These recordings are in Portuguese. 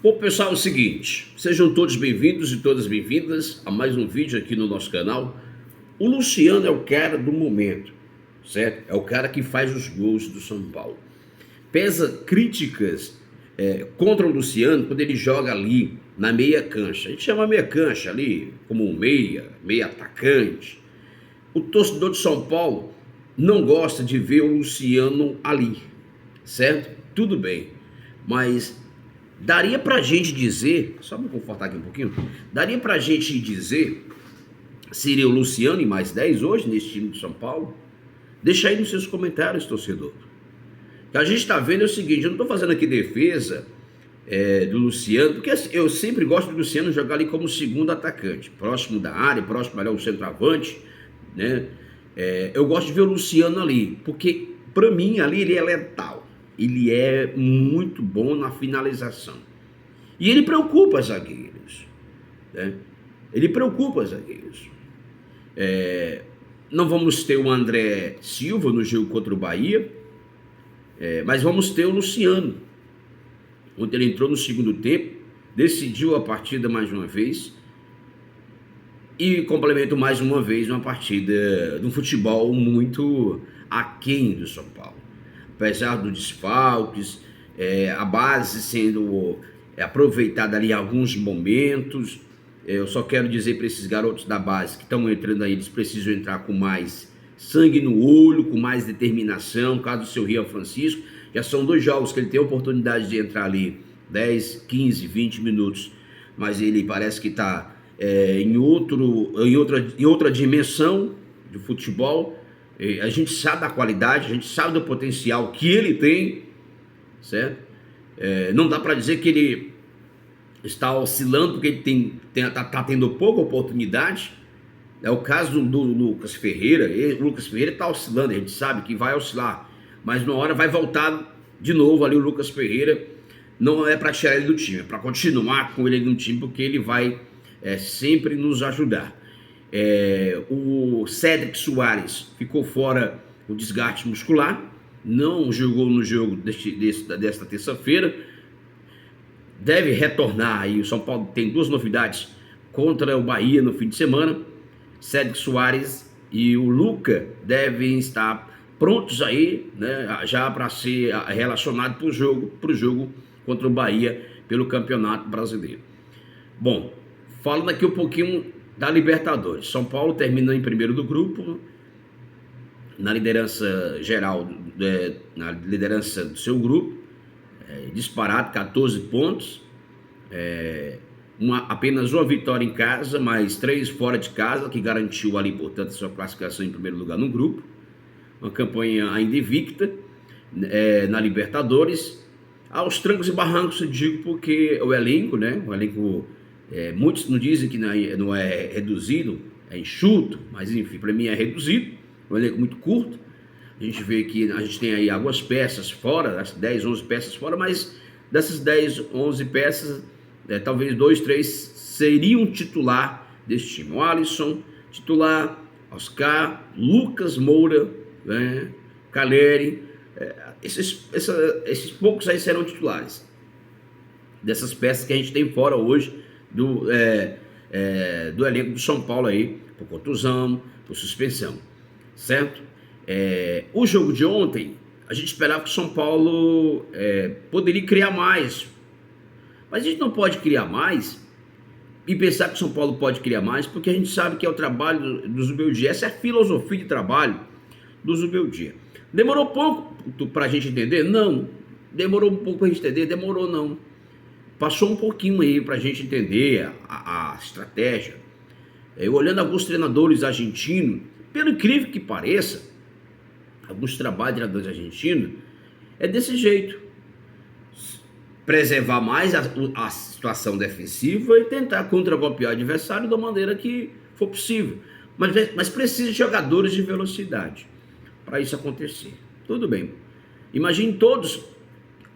Bom, pessoal, é o seguinte, sejam todos bem-vindos e todas bem-vindas a mais um vídeo aqui no nosso canal. O Luciano é o cara do momento, certo? É o cara que faz os gols do São Paulo. Pesa críticas contra o Luciano quando ele joga ali na meia cancha. A gente chama meia cancha ali como um meia atacante. O torcedor de São Paulo não gosta de ver o Luciano ali, certo? Tudo bem, mas daria pra gente dizer, só me confortar aqui um pouquinho, daria pra gente dizer, seria o Luciano e mais 10 hoje nesse time de São Paulo? Deixa aí nos seus comentários, torcedor. O que a gente está vendo é o seguinte, eu não estou fazendo aqui defesa do Luciano, porque eu sempre gosto do Luciano jogar ali como segundo atacante, próximo da área, próximo ali ao centroavante, né? Eu gosto de ver o Luciano ali, porque para mim ali ele é letal, ele é muito bom na finalização. E ele preocupa zagueiros, né? Ele preocupa zagueiros. Não vamos ter o André Silva no jogo contra o Bahia, mas vamos ter o Luciano. Ontem ele entrou no segundo tempo, decidiu a partida mais uma vez e complementou mais uma vez uma partida de um futebol muito aquém do São Paulo. Apesar dos desfalques, a base sendo aproveitada ali em alguns momentos. Eu só quero dizer para esses garotos da base que estão entrando aí, eles precisam entrar com mais sangue no olho, com mais determinação. No caso do seu Rian Francisco, já são 2 jogos que ele tem a oportunidade de entrar ali 10, 15, 20 minutos, mas ele parece que está em outra dimensão de futebol. A gente sabe da qualidade, a gente sabe do potencial que ele tem, certo? Não dá para dizer que ele está oscilando porque ele está tendo pouca oportunidade. É o caso do Lucas Ferreira. O Lucas Ferreira está oscilando, a gente sabe que vai oscilar, mas na hora vai voltar de novo ali o Lucas Ferreira. Não é para tirar ele do time, é para continuar com ele no time, porque ele vai sempre nos ajudar. O Cédric Soares ficou fora o desgaste muscular, não jogou no jogo desta terça-feira, deve retornar aí. O São Paulo tem 2 novidades contra o Bahia no fim de semana. Cédric Soares e o Luca devem estar prontos aí, né, já para ser relacionado para o jogo contra o Bahia pelo Campeonato Brasileiro. Bom, falando aqui um pouquinho da Libertadores. São Paulo termina em primeiro do grupo, na liderança geral, na liderança do seu grupo, disparado, 14 pontos, apenas uma vitória em casa, mais 3 fora de casa, que garantiu ali, portanto, a sua classificação em primeiro lugar no grupo. Uma campanha ainda invicta na Libertadores. Aos trancos e barrancos, eu digo, porque o elenco, né? O elenco, muitos não dizem que não é reduzido, é enxuto, mas enfim, para mim é reduzido. Um elenco muito curto. A gente vê que a gente tem aí algumas peças fora, 10, 11 peças fora, mas dessas 10, 11 peças, talvez 2, 3 seriam titular desse time. O Alisson, titular, Oscar, Lucas Moura, né, Caleri, esses poucos aí serão titulares dessas peças que a gente tem fora hoje do elenco do São Paulo aí, por contusão, por suspensão, certo? O jogo de ontem, a gente esperava que o São Paulo poderia criar mais, mas a gente não pode criar mais e pensar que o São Paulo pode criar mais, porque a gente sabe que é o trabalho do Zubeldia, essa é a filosofia de trabalho do Zubeldia. Demorou pouco para a gente entender? Não. Demorou um pouco para a gente entender? Demorou não. Passou um pouquinho aí para a gente entender a estratégia. Olhando alguns treinadores argentinos, pelo incrível que pareça, alguns trabalhos de treinadores argentinos, é desse jeito. Preservar mais a situação defensiva e tentar contragolpear o adversário da maneira que for possível. Mas precisa de jogadores de velocidade para isso acontecer. Tudo bem. Imagine todos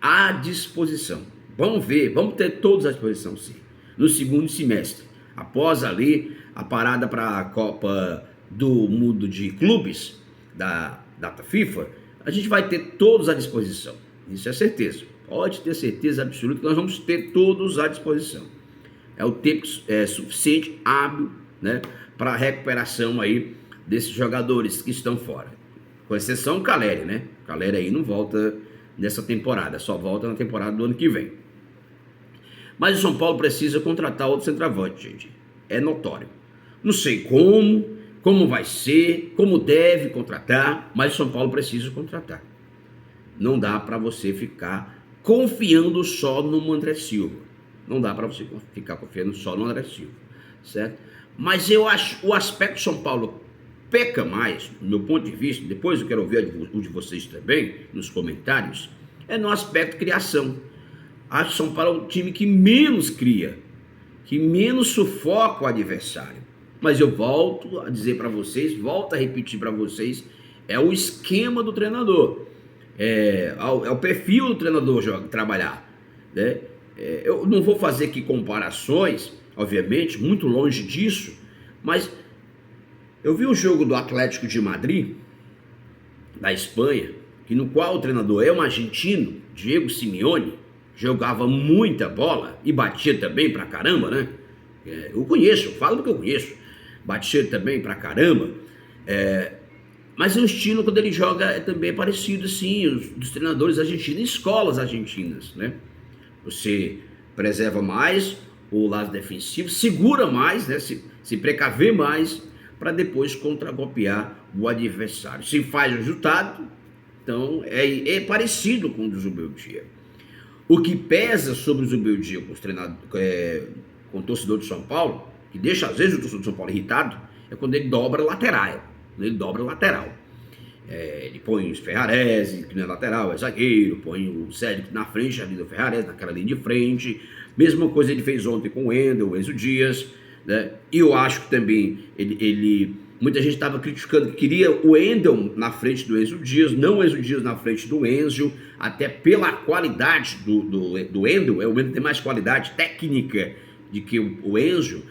à disposição. Vamos ter todos à disposição, sim. No segundo semestre, após ali a parada para a Copa do Mundo de Clubes da data FIFA, a gente vai ter todos à disposição. Isso é certeza. Pode ter certeza absoluta que nós vamos ter todos à disposição. É o tempo suficiente, hábil, né, para a recuperação aí desses jogadores que estão fora. Com exceção do Caleri, né? O Caleri aí não volta nessa temporada, só volta na temporada do ano que vem. Mas o São Paulo precisa contratar outro centroavante, gente. É notório. Não sei como vai ser, como deve contratar, mas o São Paulo precisa contratar. Não dá para você ficar confiando só no André Silva. Não dá para você ficar confiando só no André Silva, certo? Mas eu acho o aspecto São Paulo peca mais, do meu ponto de vista, depois eu quero ouvir o de vocês também, nos comentários, é no aspecto criação. Acho que São Paulo é o time que menos cria, que menos sufoca o adversário. Mas eu volto a dizer para vocês, volto a repetir para vocês, é o esquema do treinador. É o perfil do treinador trabalhar, né? Eu não vou fazer aqui comparações, obviamente, muito longe disso, mas eu vi o jogo do Atlético de Madrid, da Espanha, que no qual o treinador é um argentino, Diego Simeone, jogava muita bola e batia também pra caramba, né? Eu conheço, eu falo porque eu conheço, batia também pra caramba, mas o estilo quando ele joga é também parecido assim, dos treinadores argentinos, escolas argentinas, né? Você preserva mais o lado defensivo, segura mais, né? Se precaver mais para depois contragolpear o adversário. Se faz o resultado, então é parecido com o do Zubeldia. O que pesa sobre o Zubeldia com o torcedor de São Paulo, que deixa às vezes o torcedor de São Paulo irritado, é quando ele dobra lateral. Ele põe os Ferrarese, que não é lateral, é zagueiro, põe o Cédric na frente ali do Ferrarese, naquela linha de frente. Mesma coisa ele fez ontem com o Wendel, o Enzo Dias, né? E eu acho que também muita gente estava criticando que queria o Wendel na frente do Enzo Dias, não o Enzo Dias na frente do Enzo, até pela qualidade do Wendel. O Wendel tem mais qualidade técnica do que o Enzo,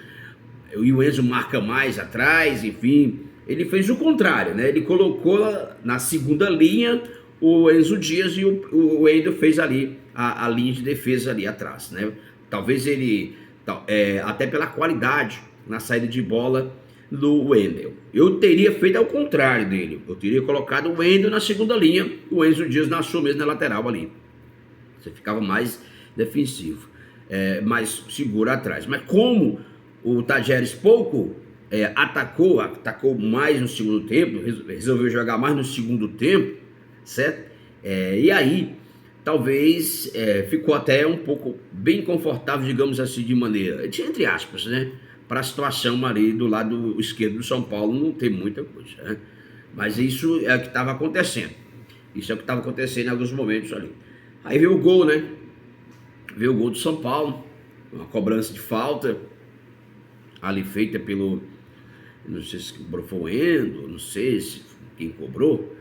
e o Enzo marca mais atrás, enfim. Ele fez o contrário, né? Ele colocou na segunda linha o Enzo Dias e o Wendel fez ali a linha de defesa ali atrás, né? Talvez ele, até pela qualidade na saída de bola do Wendel. Eu teria feito ao contrário dele. Eu teria colocado o Wendel na segunda linha, o Enzo Dias na sua mesma lateral ali. Você ficava mais defensivo, mais seguro atrás. Mas como o Tajeres atacou mais no segundo tempo, resolveu jogar mais no segundo tempo, certo? E aí, talvez ficou até um pouco bem confortável, digamos assim, de maneira, entre aspas, né? Para a situação ali do lado esquerdo do São Paulo não tem muita coisa, né? Mas isso é o que estava acontecendo. Isso é o que estava acontecendo em alguns momentos ali. Aí veio o gol, né? Veio o gol do São Paulo, uma cobrança de falta ali feita pelo, não sei se foi o Endo, não sei se quem cobrou,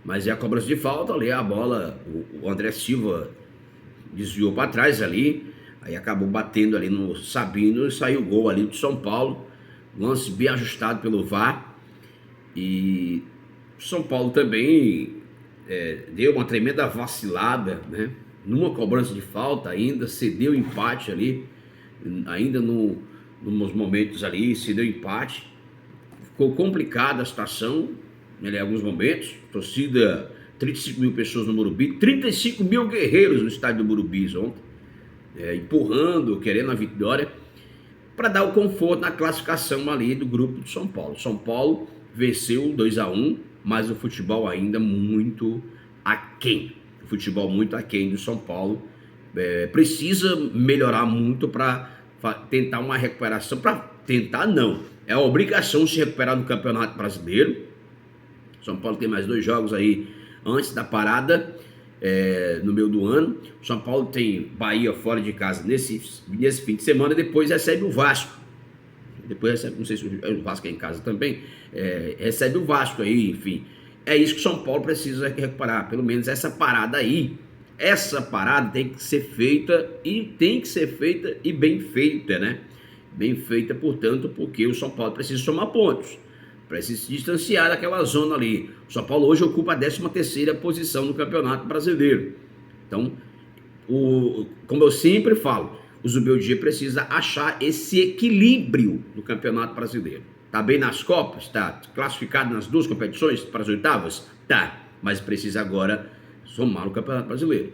mas é a cobrança de falta ali, a bola, o André Silva desviou para trás ali, aí acabou batendo ali no Sabino e saiu o gol ali do São Paulo, lance bem ajustado pelo VAR, e o São Paulo também deu uma tremenda vacilada, né? Numa cobrança de falta ainda, cedeu empate ali, ainda nos momentos ali, cedeu empate, ficou complicada a situação, em alguns momentos, torcida, 35 mil pessoas no Morumbi, 35 mil guerreiros no estádio do Morumbi ontem, empurrando, querendo a vitória, para dar o conforto na classificação ali do grupo do São Paulo. São Paulo venceu 2-1, mas o futebol ainda muito aquém. O futebol muito aquém do São Paulo. Precisa melhorar muito para tentar uma recuperação. Para tentar, não. É a obrigação de se recuperar no Campeonato Brasileiro. São Paulo tem mais 2 jogos aí antes da parada, no meio do ano. São Paulo tem Bahia fora de casa nesse fim de semana, depois recebe o Vasco. Depois recebe, não sei se o Vasco é em casa também, recebe o Vasco aí, enfim. É isso que o São Paulo precisa recuperar, pelo menos essa parada aí. Essa parada tem que ser feita e bem feita, né? Bem feita, portanto, porque o São Paulo precisa somar pontos, precisa se distanciar daquela zona ali. O São Paulo hoje ocupa a 13ª posição no Campeonato Brasileiro. Então, como eu sempre falo, o Zubeldia precisa achar esse equilíbrio no Campeonato Brasileiro. Tá bem nas Copas? Tá. Classificado nas 2 competições para as oitavas? Tá. Mas precisa agora somar no Campeonato Brasileiro.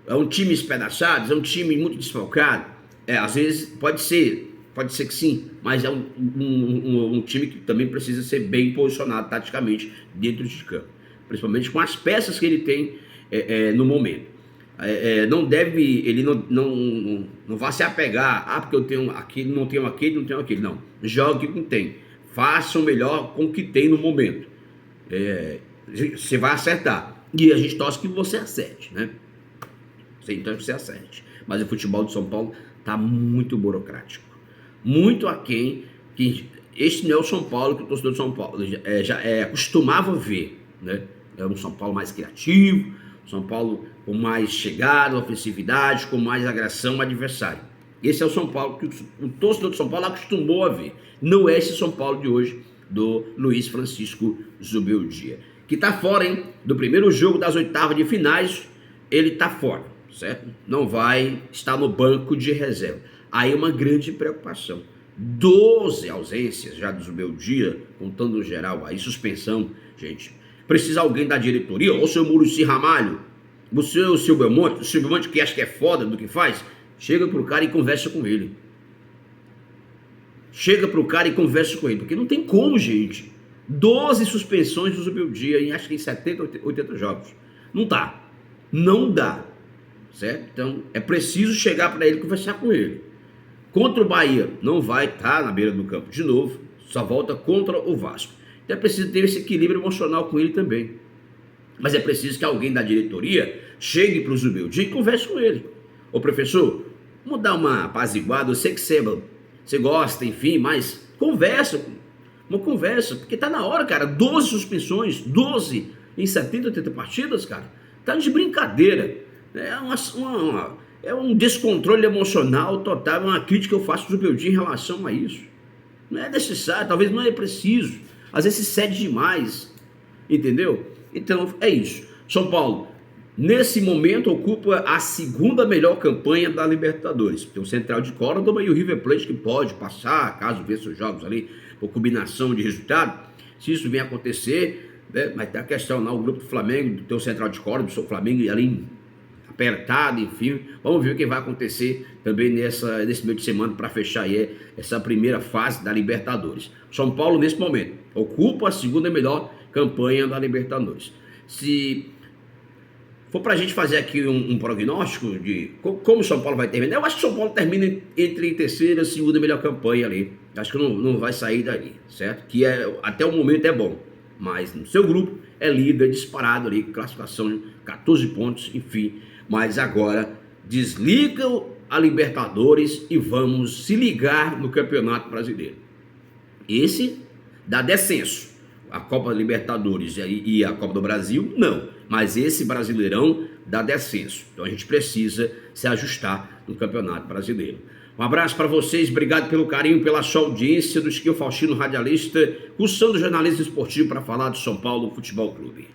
É um time espedaçado, é um time muito desfalcado. Às vezes pode ser que sim, mas é um time que também precisa ser bem posicionado taticamente dentro de campo, principalmente com as peças que ele tem no momento. Ele não vai se apegar, porque eu tenho aquilo, não tenho aquele, não tenho aquele. Não, jogue com o que tem, faça o melhor com o que tem no momento. Você vai acertar, e a gente torce que você acerte, né? Então você acerte. Mas o futebol de São Paulo está muito burocrático, muito aquém. Este não é o São Paulo que o torcedor de São Paulo já acostumava ver, né? É um São Paulo mais criativo, São Paulo com mais chegada, ofensividade, com mais agressão ao adversário. Esse é o São Paulo que o torcedor de São Paulo acostumou a ver. Não é esse São Paulo de hoje do Luiz Francisco Zubeldia, que está fora, hein? Do primeiro jogo das oitavas de finais, ele está fora, certo? Não vai estar no banco de reserva. Aí uma grande preocupação. 12 ausências já do Zubeldia, contando no geral, aí suspensão, gente. Precisa alguém da diretoria, ou o seu Muricy Ramalho, o seu Belmonte, que acha que é foda do que faz, chega pro cara e conversa com ele. Porque não tem como, gente. 12 suspensões do Zubeldia em acho que em 70, 80 jogos. Não dá, certo? Então é preciso chegar para ele e conversar com ele. Contra o Bahia não vai estar na beira do campo de novo, só volta contra o Vasco. Então é preciso ter esse equilíbrio emocional com ele também. Mas é preciso que alguém da diretoria chegue para o Zubeldia e converse com ele. Ô professor, vamos dar uma apaziguada, eu sei que você gosta, enfim, mas uma conversa, porque tá na hora, cara. 12 suspensões, 12 em 70, 80 partidas, cara. Tá de brincadeira. É um descontrole emocional total, uma crítica que eu faço ao Zubeldia em relação a isso. Não é necessário, talvez não é preciso. Às vezes se cede demais, entendeu? Então é isso. São Paulo, nesse momento, ocupa a segunda melhor campanha da Libertadores. Tem o Central de Córdoba e o River Plate que pode passar, caso vença os jogos ali, por combinação de resultado. Se isso vem acontecer, né? Mas tem a questão lá, o grupo do Flamengo, tem o Central de Córdoba, o Flamengo ali apertado, enfim. Vamos ver o que vai acontecer também nesse meio de semana para fechar aí essa primeira fase da Libertadores. São Paulo, nesse momento, ocupa a segunda melhor campanha da Libertadores. Se for para a gente fazer aqui um prognóstico de como o São Paulo vai terminar, eu acho que o São Paulo termina entre terceira e segunda melhor campanha ali. Acho que não vai sair dali, certo? Que até o momento é bom, mas no seu grupo é líder disparado ali, classificação de 14 pontos, enfim. Mas agora desliga a Libertadores e vamos se ligar no Campeonato Brasileiro. Esse dá descenso. A Copa Libertadores e a Copa do Brasil, não. Mas esse Brasileirão dá descenso. Então a gente precisa se ajustar no Campeonato Brasileiro. Um abraço para vocês, obrigado pelo carinho, pela sua audiência do Esquilo Faustino, radialista, cursando jornalismo esportivo para falar do São Paulo Futebol Clube.